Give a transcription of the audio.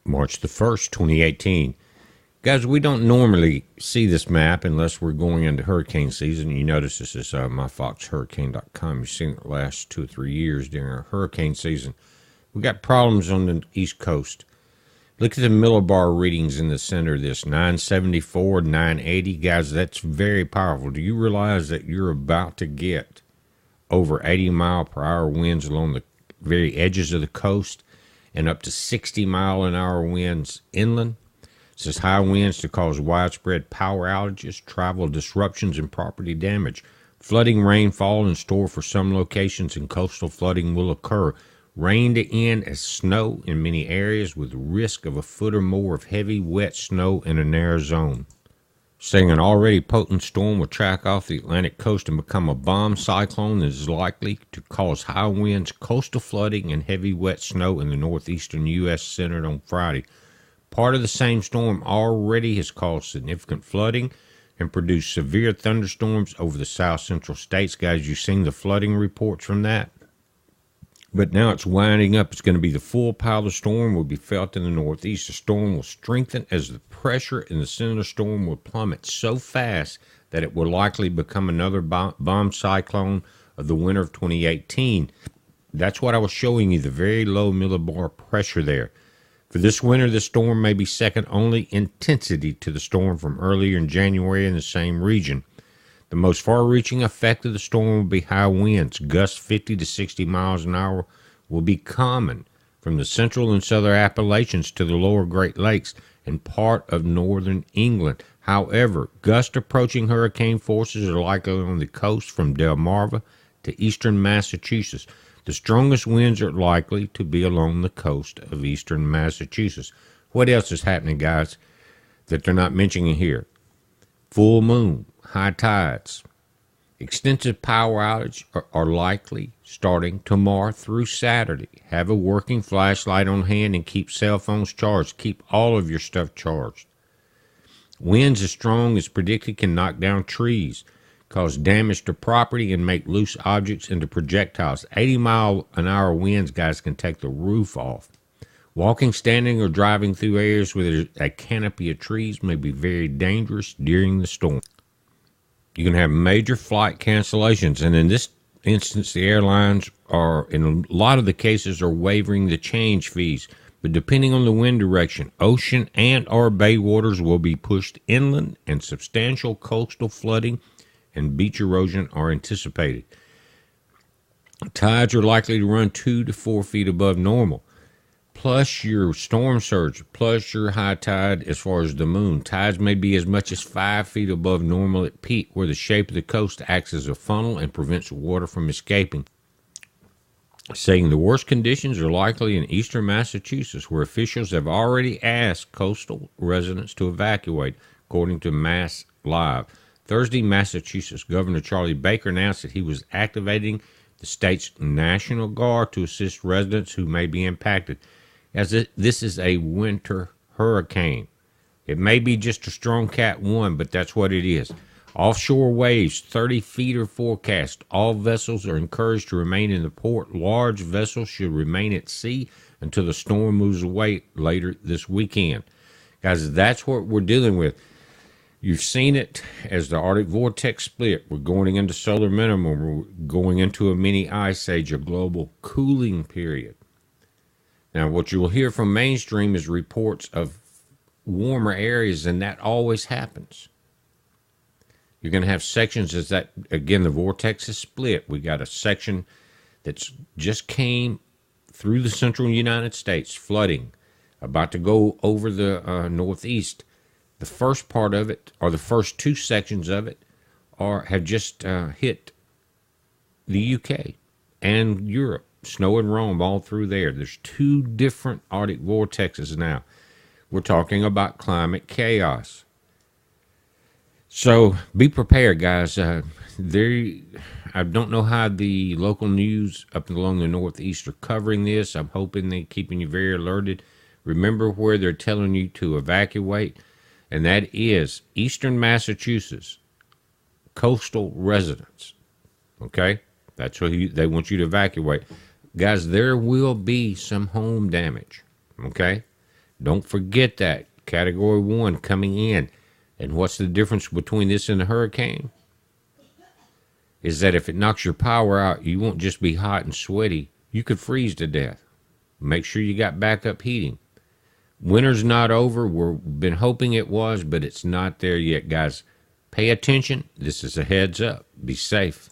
March the 1st, 2018. Guys, we don't normally see this map unless we're going into hurricane season. You notice this is myfoxhurricane.com. You've seen it the last 2 or 3 years during our hurricane season. We got problems on the East Coast. Look at the millibar readings in the center of this, 974, 980. Guys, that's very powerful. Do you realize that you're about to get over 80-mile-per-hour winds along the very edges of the coast and up to 60-mile-an-hour winds inland? This is high winds to cause widespread power outages, travel disruptions, and property damage. Flooding rainfall in store for some locations, and coastal flooding will occur. Rain to end as snow in many areas with risk of a foot or more of heavy, wet snow in a narrow zone. Saying an already potent storm will track off the Atlantic coast and become a bomb cyclone that is likely to cause high winds, coastal flooding, and heavy, wet snow in the northeastern U.S. centered on Friday. Part of the same storm already has caused significant flooding and produced severe thunderstorms over the south central states. Guys, you've seen the flooding reports from that. But now it's winding up. It's going to be the full power of the storm will be felt in the northeast. The storm will strengthen as the pressure in the center of the storm will plummet so fast that it will likely become another bomb cyclone of the winter of 2018. That's what I was showing you, the very low millibar pressure there. For this winter, the storm may be second only intensity to the storm from earlier in January in the same region. The most far-reaching effect of the storm will be high winds. Gusts 50 to 60 miles an hour will be common from the central and southern Appalachians to the lower Great Lakes and part of northern England. However, gusts approaching hurricane forces are likely on the coast from Delmarva to eastern Massachusetts. The strongest winds are likely to be along the coast of eastern Massachusetts. What else is happening, guys, that they're not mentioning here? Full moon, high tides. Extensive power outage are likely starting tomorrow through Saturday. Have a working flashlight on hand and keep cell phones charged. Keep all of your stuff charged. Winds as strong as predicted can knock down trees, cause damage to property, and make loose objects into projectiles. 80-mile-an-hour winds, guys, can take the roof off. Walking, standing, or driving through areas where there's a canopy of trees may be very dangerous during the storm. You can have major flight cancellations, and in this instance, the airlines are, in a lot of the cases, are waiving the change fees. But depending on the wind direction, ocean and or bay waters will be pushed inland, and substantial coastal flooding and beach erosion are anticipated. Tides are likely to run 2 to 4 feet above normal, plus your storm surge, plus your high tide as far as the moon. Tides may be as much as 5 feet above normal at peak, where the shape of the coast acts as a funnel and prevents water from escaping. Saying the worst conditions are likely in eastern Massachusetts, where officials have already asked coastal residents to evacuate, according to Mass Live. Thursday, Massachusetts Governor Charlie Baker announced that he was activating the state's National Guard to assist residents who may be impacted, as this is a winter hurricane. It may be just a strong Cat 1, but that's what it is. Offshore waves 30 feet are forecast. All vessels are encouraged to remain in the port. Large vessels should remain at sea until the storm moves away later this weekend. Guys, that's what we're dealing with. You've seen it as the Arctic vortex split. We're going into solar minimum. We're going into a mini ice age, a global cooling period. Now, what you will hear from mainstream is reports of warmer areas, and that always happens. You're going to have sections as that, again, the vortex is split. We got a section that's just came through the central United States, flooding, about to go over the northeast. The first part of it, or the first two sections of it, have just hit the UK and Europe. Snow and Rome all through there. There's two different Arctic vortexes now. We're talking about climate chaos. So be prepared, guys. I don't know how the local news up along the Northeast are covering this. I'm hoping they're keeping you very alerted. Remember where they're telling you to evacuate, and that is eastern Massachusetts, coastal residents. Okay? That's what they want you to evacuate. Guys, there will be some home damage. Okay? Don't forget that. Category 1 coming in. And what's the difference between this and a hurricane? Is that if it knocks your power out, you won't just be hot and sweaty. You could freeze to death. Make sure you got backup heating. Winter's not over. We've been hoping it was, but it's not there yet, guys. Pay attention. This is a heads up. Be safe.